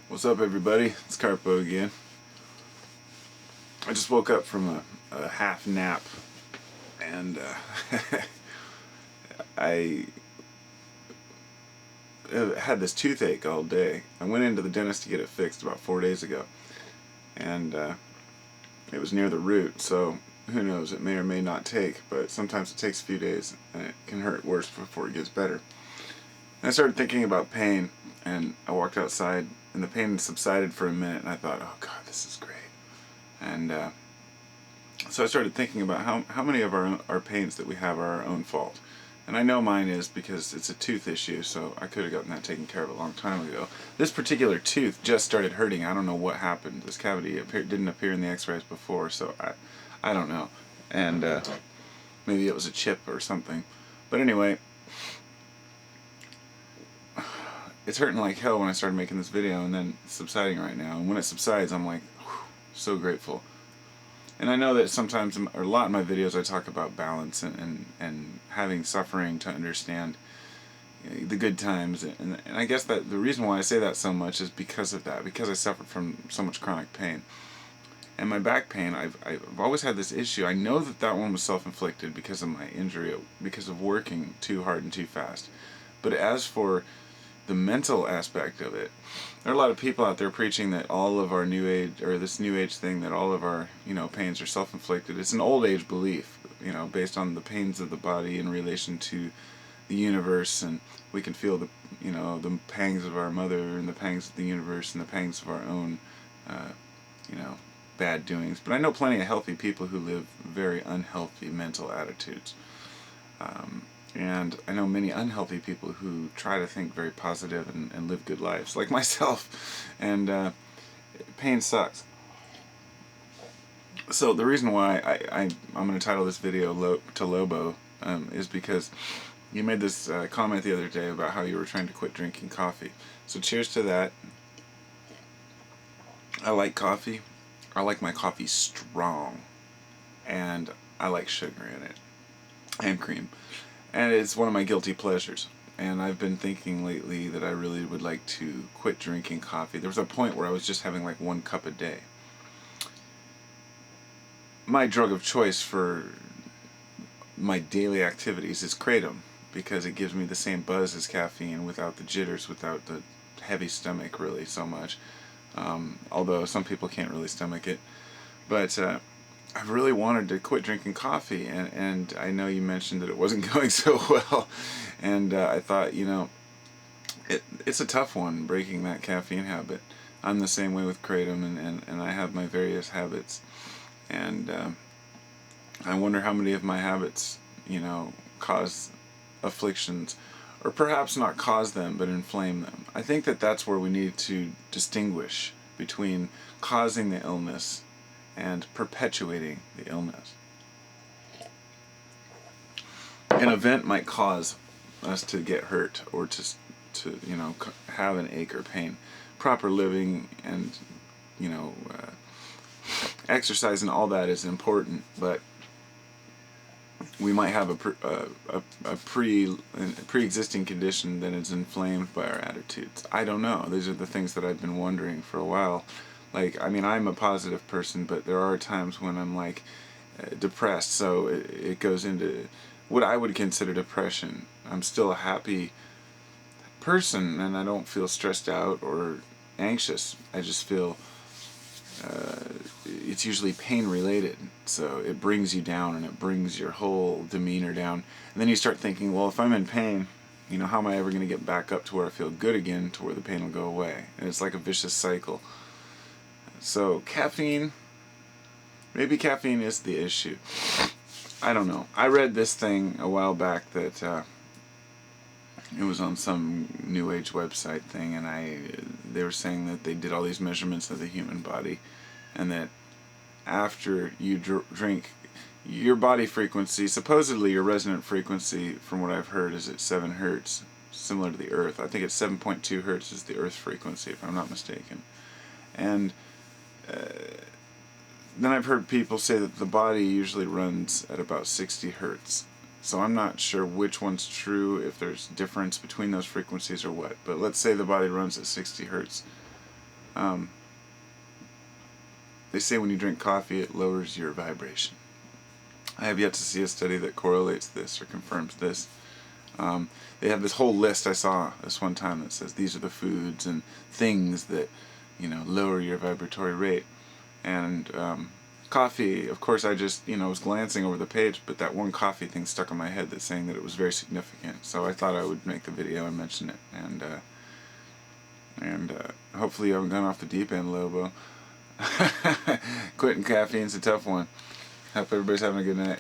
What's up, everybody? It's Carpo again. I just woke up from a half nap, and I had this toothache all day. I went into the dentist to get it fixed about 4 days ago, and it was near the root, so who knows, it may or may not take, but sometimes it takes a few days, and it can hurt worse before it gets better. And I started thinking about pain, and I walked outside, and the pain subsided for a minute, and I thought, oh God, this is great. And so I started thinking about how many of our pains that we have are our own fault. And I know mine is because it's a tooth issue, so I could have gotten that taken care of a long time ago. This particular tooth just started hurting. I don't know what happened. This cavity didn't appear in the x-rays before, so I don't know. And maybe it was a chip or something. But anyway, it's hurting like hell when I started making this video, and then it's subsiding right now. And when it subsides, I'm like, whew, so grateful. And I know that sometimes, or a lot in my videos, I talk about balance and having suffering to understand the good times. And I guess that the reason why I say that so much is because of that, because I suffered from so much chronic pain. And my back pain, I've always had this issue. I know that that one was self-inflicted because of my injury, because of working too hard and too fast. But as for the mental aspect of it, there are a lot of people out there preaching that all of our new age, or this new age thing, that all of our, pains are self-inflicted. It's an old age belief, based on the pains of the body in relation to the universe, and we can feel the, the pangs of our mother, and the pangs of the universe, and the pangs of our own, bad doings. But I know plenty of healthy people who live very unhealthy mental attitudes. And I know many unhealthy people who try to think very positive and live good lives, like myself. And pain sucks. So the reason why I'm going to title this video to Lobo is because you made this comment the other day about how you were trying to quit drinking coffee. So cheers to that. I like coffee. I like my coffee strong. And I like sugar in it. And cream. And it's one of my guilty pleasures. And I've been thinking lately that I really would like to quit drinking coffee. There was a point where I was just having like 1 cup a day. My drug of choice for my daily activities is kratom, because it gives me the same buzz as caffeine without the jitters, without the heavy stomach really so much. Although some people can't really stomach it. But I really wanted to quit drinking coffee, and I know you mentioned that it wasn't going so well, and I thought, it's a tough one, breaking that caffeine habit. I'm the same way with kratom, and I have my various habits, and I wonder how many of my habits, cause afflictions, or perhaps not cause them, but inflame them. I think that that's where we need to distinguish between causing the illness and perpetuating the illness. An event might cause us to get hurt, or to have an ache or pain. Proper living and exercise and all that is important, but we might have a pre-existing condition that is inflamed by our attitudes. I don't know. These are the things that I've been wondering for a while. Like, I mean, I'm a positive person, but there are times when I'm like depressed, so it goes into what I would consider depression. I'm still a happy person, and I don't feel stressed out or anxious. I just feel it's usually pain related, so it brings you down, and it brings your whole demeanor down. And then you start thinking, well, if I'm in pain, how am I ever going to get back up to where I feel good again, to where the pain will go away? And it's like a vicious cycle. So caffeine, maybe caffeine is the issue. I don't know. I read this thing a while back that it was on some new age website thing, and they were saying that they did all these measurements of the human body, and that after you drink, your body frequency, supposedly your resonant frequency, from what I've heard, is at 7 hertz, similar to the Earth. I think it's 7.2 hertz is the Earth frequency, if I'm not mistaken. And then I've heard people say that the body usually runs at about 60 hertz. So I'm not sure which one's true, if there's difference between those frequencies or what. But let's say the body runs at 60 hertz. They say when you drink coffee, it lowers your vibration. I have yet to see a study that correlates this or confirms this. They have this whole list I saw this one time that says these are the foods and things that, lower your vibratory rate. And coffee, of course, I just, was glancing over the page, but that one coffee thing stuck in my head that's saying that it was very significant. So I thought I would make the video and mention it. And hopefully you haven't gone off the deep end, Lobo. Quitting caffeine's a tough one. Hope everybody's having a good night.